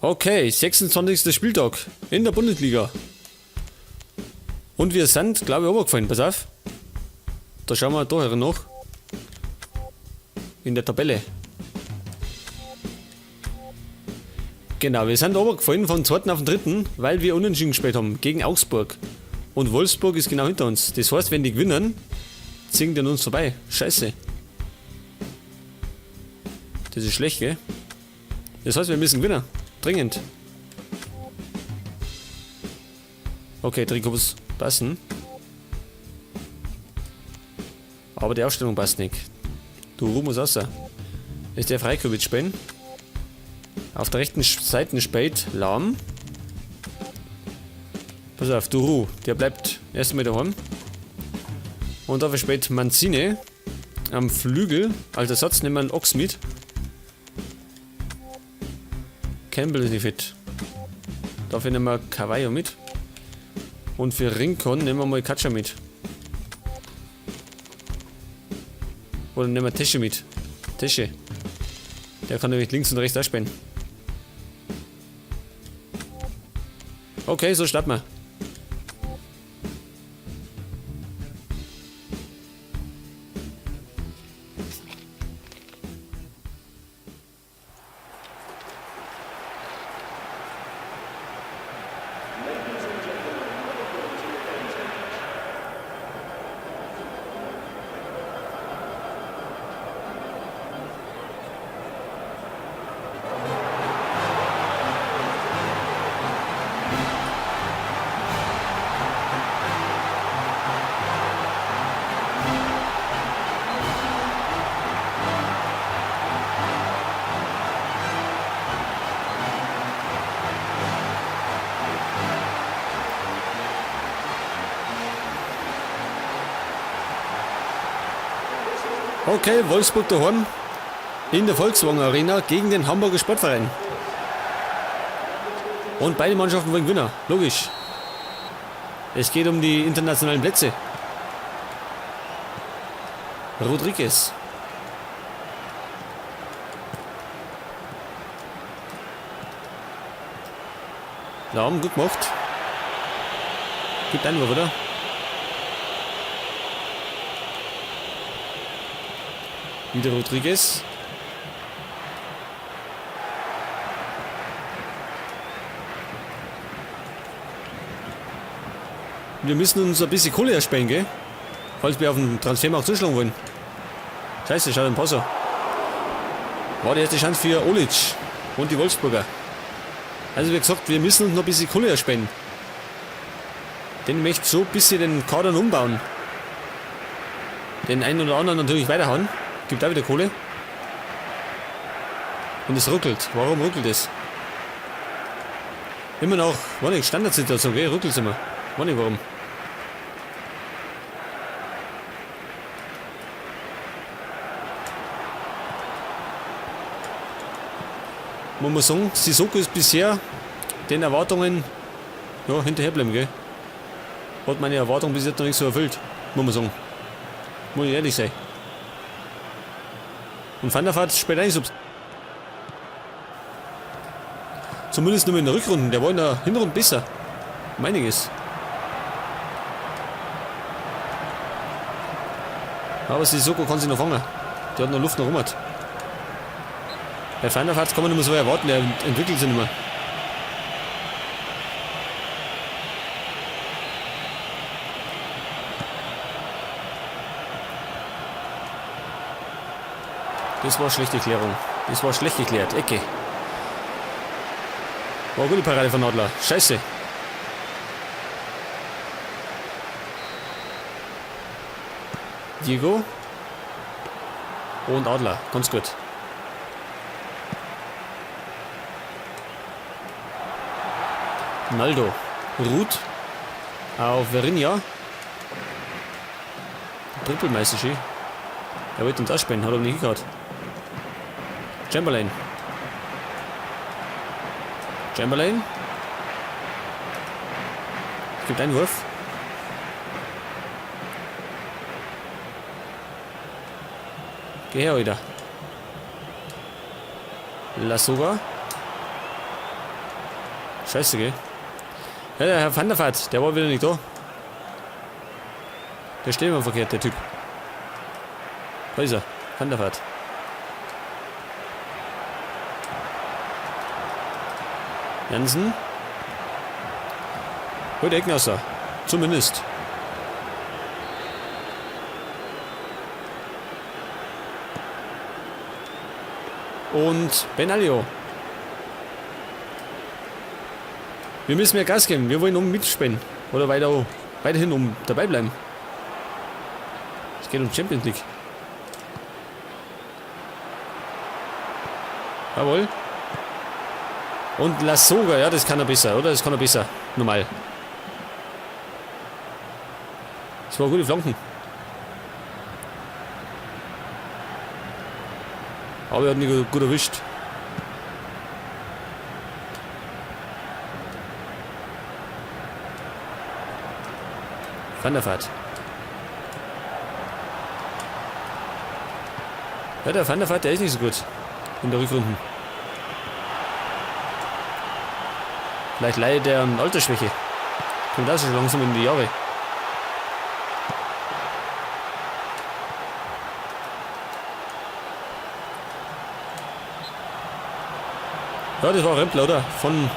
Okay, 26. Spieltag in der Bundesliga. Und wir sind, glaube ich, runtergefallen. Pass auf. Da schauen wir da noch. In der Tabelle. Genau, wir sind runtergefallen vom 2. auf den 3., weil wir unentschieden gespielt haben gegen Augsburg. Und Wolfsburg ist genau hinter uns. Das heißt, wenn die gewinnen, ziehen die an uns vorbei. Scheiße. Das ist schlecht, gell? Das heißt, wir müssen gewinnen. Dringend. Okay, Trikots passen. Aber die Aufstellung passt nicht. Du muss raus. Ist der Freikovic spielen. Auf der rechten Seite spielt Lahm. Pass auf, Duru, der bleibt erstmal daheim. Und dafür spielt Manzini am Flügel. Als Ersatz nehmen wir einen Ochs mit. Campbell ist nicht fit. Dafür nehmen wir Cavallo mit. Und für Rincon nehmen wir mal Katscha mit. Oder nehmen wir Tesche mit. Tesche. Der kann nämlich links und rechts ausspielen. Okay, so starten wir. Okay, Wolfsburg daheim in der Volkswagen Arena gegen den Hamburger Sportverein. Und beide Mannschaften wollen gewinnen, logisch. Es geht um die internationalen Plätze. Rodriguez. Lahm, gut gemacht. Gibt Einwurf, oder? Wieder Rodriguez. Wir müssen uns ein bisschen Kohle ersparen, gell? Falls wir auf den Transfermarkt zuschlagen wollen. Scheiße, schaut den Passer. War die erste Chance für Olic und die Wolfsburger. Also wie gesagt, wir müssen uns noch ein bisschen Kohle ersparen. Den möchte so ein bisschen den Kader umbauen. Den einen oder anderen natürlich weiterhauen. Gibt auch wieder Kohle. Und es ruckelt. Warum ruckelt es? Immer noch, war nicht Standardsituation, gell? Ruckelt es immer. War nicht warum. Man muss sagen, Sissoko ist bisher den Erwartungen hinterherbleiben, gell? Hat meine Erwartung bis jetzt noch nicht so erfüllt, muss man sagen. Muss ich ehrlich sein. Und Van der Vaart spielt eigentlich so. Zumindest nur in der Rückrunde. Der war in der Hinrunde besser. Um einiges. Aber Sissoko kann sich noch fangen. Der hat noch Luft nach rum. Bei Van der Vaart kann man nicht mehr so erwarten. Der entwickelt sich nicht mehr. Das war schlechte Klärung. Das war schlecht geklärt. Ecke. War eine gute Parade von Adler. Scheiße. Diego. Und Adler. Ganz gut. Naldo. Ruth. Auf Verinja. Trippelmeister schön. Er wollte uns ausspielen. Hat aber nicht gehabt. Chamberlain. Chamberlain. Es gibt einen Wurf. Geh her wieder. Lassoga. Scheiße, gell? Ja, der Herr Van der Vaart, der war wieder nicht da. Der steht immer verkehrt, der Typ. Da ist er, Van der Vaart. Jansen. Heute Ecken aus da. Zumindest. Und Benalio. Wir müssen mehr Gas geben. Wir wollen mitspielen. Oder weiterhin dabei bleiben. Es geht um Champions League. Jawohl. Und Lassoga, ja, das kann er besser, oder? Das kann er besser. Normal. Das war gute Flanken. Aber er hat nicht gut erwischt. Van der Vaart. Ja, der Van der Vaart, der ist nicht so gut in der Rückrunde. Vielleicht leidet er an Altersschwäche. Kommt auch schon langsam in die Jahre. Ja, das war Rempler, oder? Von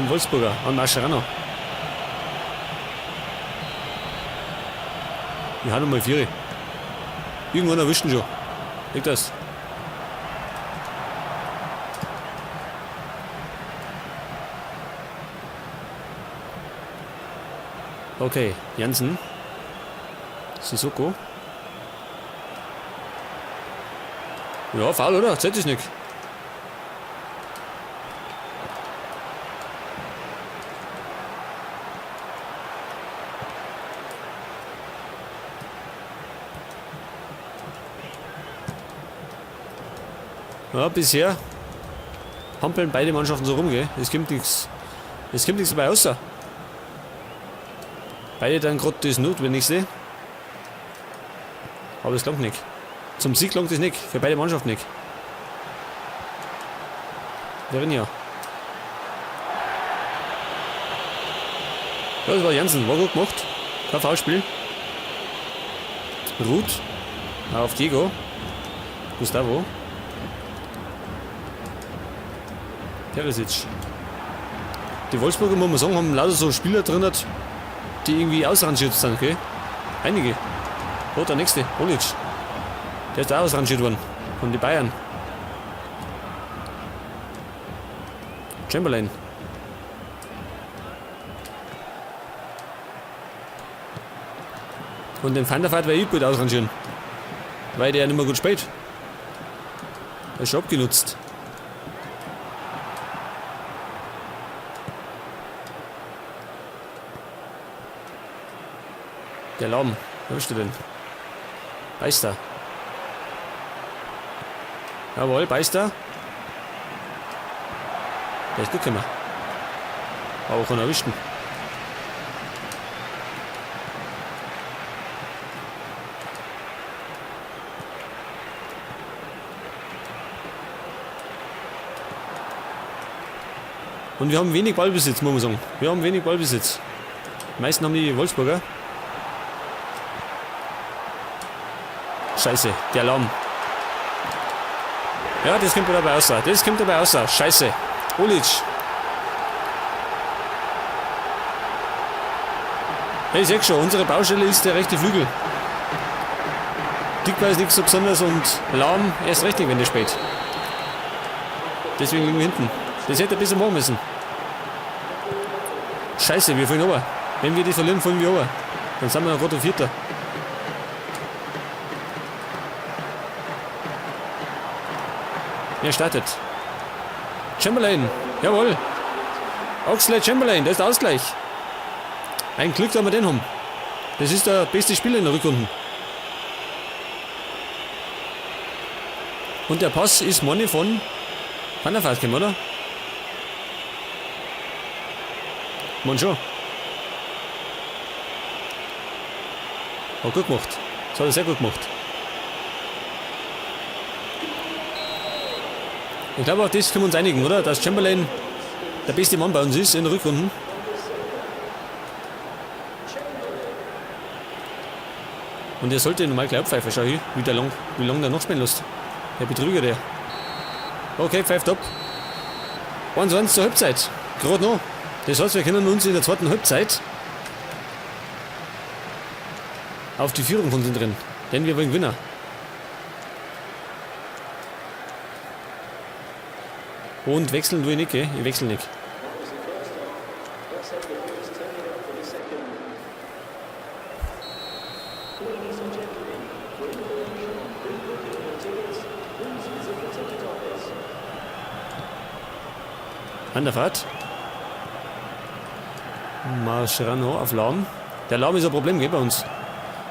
Wolfsburger an Mascherano. Wir haben nochmal 4. Irgendwann erwischen schon. Leg das. Okay, Jansen. Sissoko. Ja, faul, oder? Zählt es nicht. Ja, bisher hampeln beide Mannschaften so rum, gell? Es kommt nichts dabei raus. Beide dann gerade das Notwendigste. Aber es langt nicht. Zum Sieg langt es nicht. Für beide Mannschaften nicht. Verinja. Ja, das war Jansen. War gut gemacht. Kein Foulspiel. Ruth. Auf Diego. Gustavo. Perisic. Die Wolfsburger, muss man sagen, haben lauter so Spieler drin, die irgendwie ausrangiert sind, okay? Einige. Oh, der nächste, Olic. Der ist auch ausrangiert worden. Von den Bayern. Chamberlain. Und den Van der Vaart werde ich gut ausrangieren. Weil der nicht mehr gut spielt. Er ist schon abgenutzt. Der Laum. Wo bist du denn? Beister. Jawohl, Beister. Der ist gut gemacht. Aber auch erwischten. Und wir haben wenig Ballbesitz, muss man sagen. Wir haben wenig Ballbesitz. Die meisten haben die Wolfsburger. Scheiße, der Laum. Ja, das kommt dabei raus. Das kommt dabei raus. Scheiße. Olic. Hey, ich sag schon, unsere Baustelle ist der rechte Flügel. Dick weiß nichts so besonders und Laum erst richtig, wenn der spät. Deswegen liegen wir hinten. Das hätte er besser machen müssen. Scheiße, wir fallen runter. Wenn wir die verlieren, fallen wir runter. Dann sind wir noch gerade Vierter. Er startet. Chamberlain. Jawohl. Oxlade Chamberlain. Das ist der Ausgleich. Ein Glück, dass wir den haben. Das ist der beste Spieler in der Rückrunde. Und der Pass ist Money von Van der Vaart gekommen, oder? Man schon. Hat gut gemacht. Das hat er sehr gut gemacht. Ich glaube, auch das können wir uns einigen, oder? Dass Chamberlain der beste Mann bei uns ist in der Rückrunde. Und er sollte normal gleich abpfeifen, schau hier, wie lange der noch spielen lässt. Der Betrüger, der. Okay, pfeift ab. 1-1 zur Halbzeit. Gerade noch. Das heißt, wir können uns in der zweiten Halbzeit auf die Führung konzentrieren. Denn wir wollen gewinnen. Und wechseln tue ich nicht, gell? Ich wechsle nicht. An der Fahrt. Mascherano auf Lahm. Der Lahm ist ein Problem, gell, bei uns.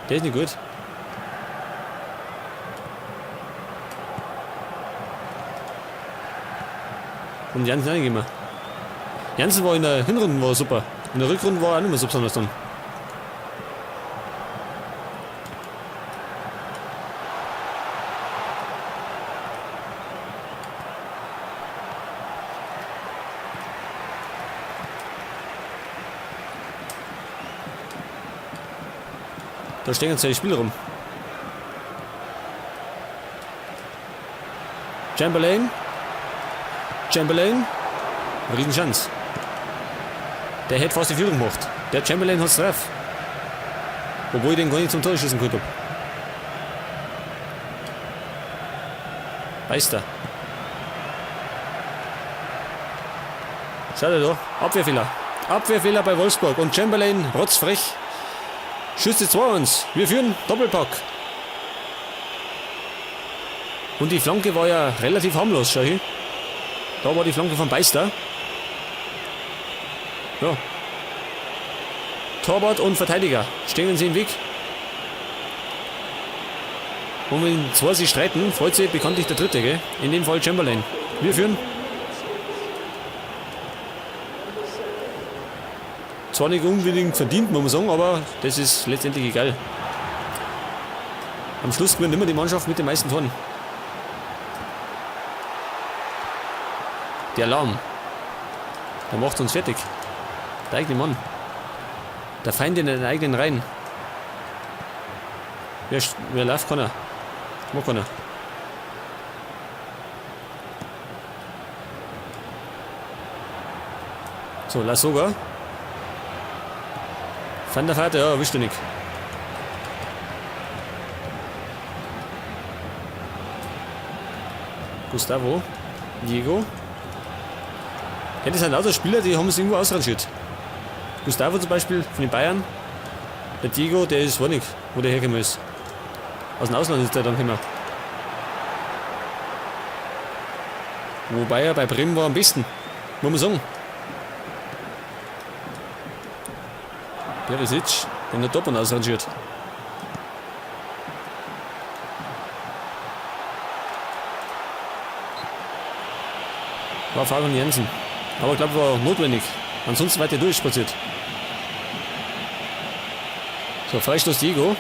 Der ist nicht gut. Und Jansen auch nicht immer. Jansen war in der Hinrunde super. In der Rückrunde war er auch nicht mehr so besonders dann. Da stehen jetzt die Spieler rum. Chamberlain. Riesenchance. Der hätte fast die Führung gemacht. Der Chamberlain hat es drauf. Obwohl ich den gar nicht zum Tor schießen konnte. Beister. Schau dir da. Abwehrfehler. Abwehrfehler bei Wolfsburg. Und Chamberlain rotzfrech. Schüsse 2-1. Wir führen Doppelpack. Und die Flanke war ja relativ harmlos. Schau hier. Da war die Flanke von Beister. Ja. Torwart und Verteidiger stehen sie im Weg. Und wenn zwei sich streiten, freut sich bekanntlich der Dritte, gell? In dem Fall Chamberlain. Wir führen. Zwar nicht unbedingt verdient, muss man sagen, aber das ist letztendlich egal. Am Schluss gewinnt immer die Mannschaft mit den meisten Toren. Der Lahm. Der macht uns fertig. Der eigene Mann. Der Feind in den eigenen Reihen. Wer läuft, kann er. Mag keiner. So, Lassoga. Van der Vaart, ja, wisst ihr nicht. Gustavo. Diego. Ja, das sind lauter Spieler, die haben es irgendwo ausrangiert. Gustavo zum Beispiel von den Bayern. Der Diego, der ist, war nicht, wo der hergekommen ist. Aus dem Ausland ist der dann gekommen. Wobei er bei Bremen war am besten, muss man sagen. Perisic, den hat Dortmund ausrangiert. War Fabian Jensen. Aber ich glaube, war notwendig. Ansonsten weiter durchspaziert. So, Freistoß Diego.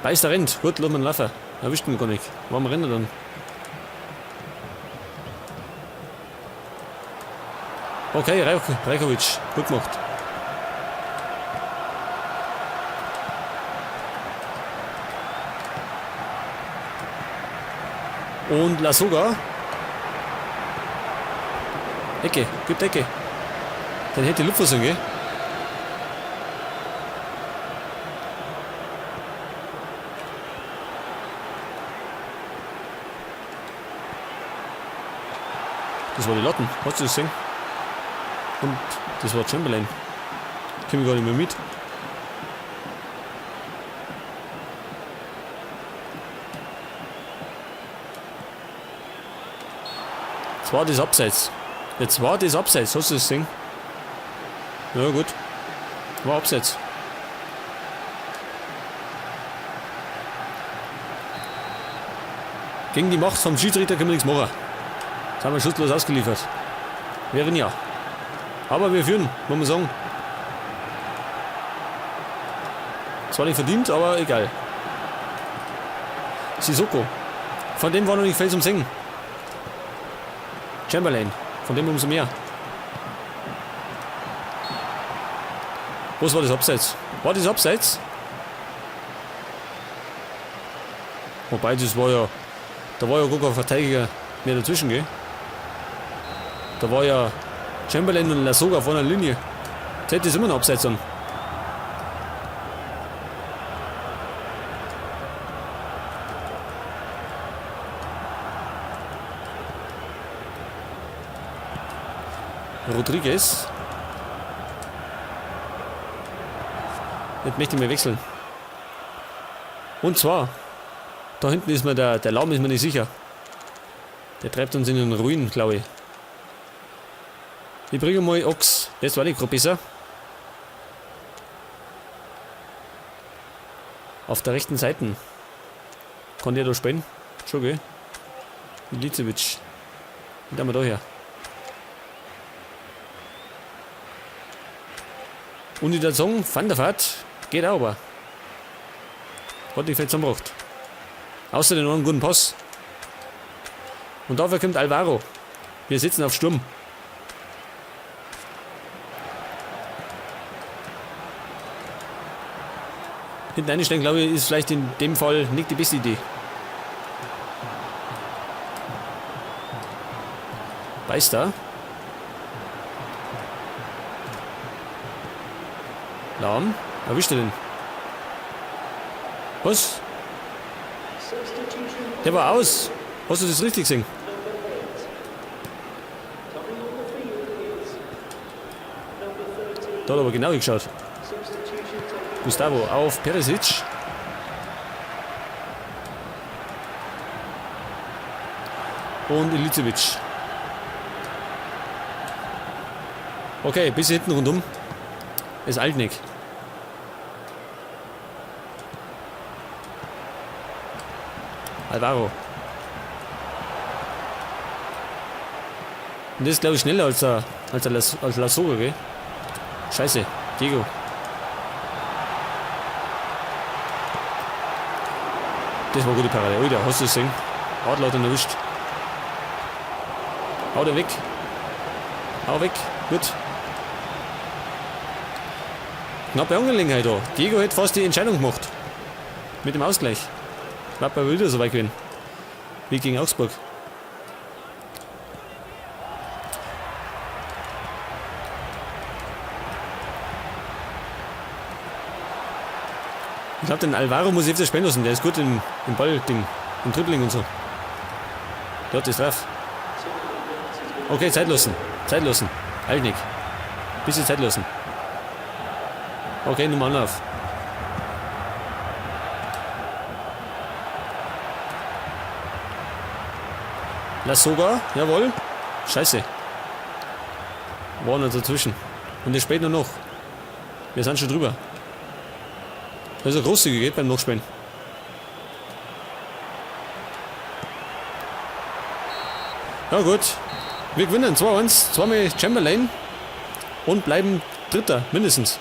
Beister rennt. Gut, lass man laufen. Erwischt ihn gar nicht. Warum rennt er dann? Okay, Rajkovic. Gut gemacht. Und Lassoga. Ecke, gibt Ecke. Dann hätte Luftversuch, gell? Das war die Latten, hast du das gesehen? Und das war Chamberlain. Komme ich gar nicht mehr mit. Jetzt war das Abseits. Jetzt war das Abseits, hast du das gesehen? Ja gut, war Abseits. Gegen die Macht vom Schiedsrichter können wir nichts machen. Jetzt haben wir schutzlos ausgeliefert. Wären ja. Aber wir führen, muss man sagen. Zwar nicht verdient, aber egal. Sissoko. Von dem war noch nicht viel zum Singen. Chamberlain. Von dem umso mehr. Was war das Abseits? War das Abseits? Wobei, das war ja... Da war ja gar kein Verteidiger mehr dazwischen, gell? Da war ja Chamberlain und Lasogga vor einer Linie. Das hätte es immer noch Abseits an. Rodriguez. Jetzt möchte ich mal wechseln. Und zwar, da hinten ist mir der Laum ist mir nicht sicher. Der treibt uns in den Ruin, glaube ich. Ich bringe mal Ochs. Das war nicht gerade besser. Auf der rechten Seite. Kann der da spielen? Schon, gell? Milicevic. Und dann mal da her. Und ich würde sagen, Van der Vaart geht auch, aber hat nicht viel zusammengebracht. Außer den einen guten Pass. Und dafür kommt Alvaro. Wir sitzen auf Sturm. Hinten einstellen, glaube ich, ist vielleicht in dem Fall nicht die beste Idee. Beißt da. Lahm. Erwischt er den? Was? Der war aus. Hast du das richtig gesehen? Da hat er aber genau geschaut. Gustavo auf Perisic. Und Ilicevic. Okay, bis hinten rundum. Ist Altnick. Alvaro. Und das ist, glaube ich, schneller als Lasogga, gell? Scheiße, Diego. Das war eine gute Parade. Ui, da hast du es gesehen. Adler hat ihn erwischt. Hau der weg. Hau weg. Gut. Knappe Angelegenheit da. Diego hätte fast die Entscheidung gemacht. Mit dem Ausgleich. War bei wieder so weit gewesen. Wie gegen Augsburg. Ich glaube, den Alvaro muss ich öfter spielen lassen. Der ist gut im Ball-Ding, im Dribbling und so. Der hat das drauf. Okay, Zeit lassen. Zeit lassen. Altnick. Bisschen Zeit lassen. Okay, Nummer Anlauf. Lasogga, jawohl. Scheiße. War noch dazwischen. Und der spielt nur noch. Wir sind schon drüber. Das ist ein großzügig geht beim Nachspielen. Ja gut. Wir gewinnen 2-1. Zweimal Chamberlain. Und bleiben Dritter, mindestens.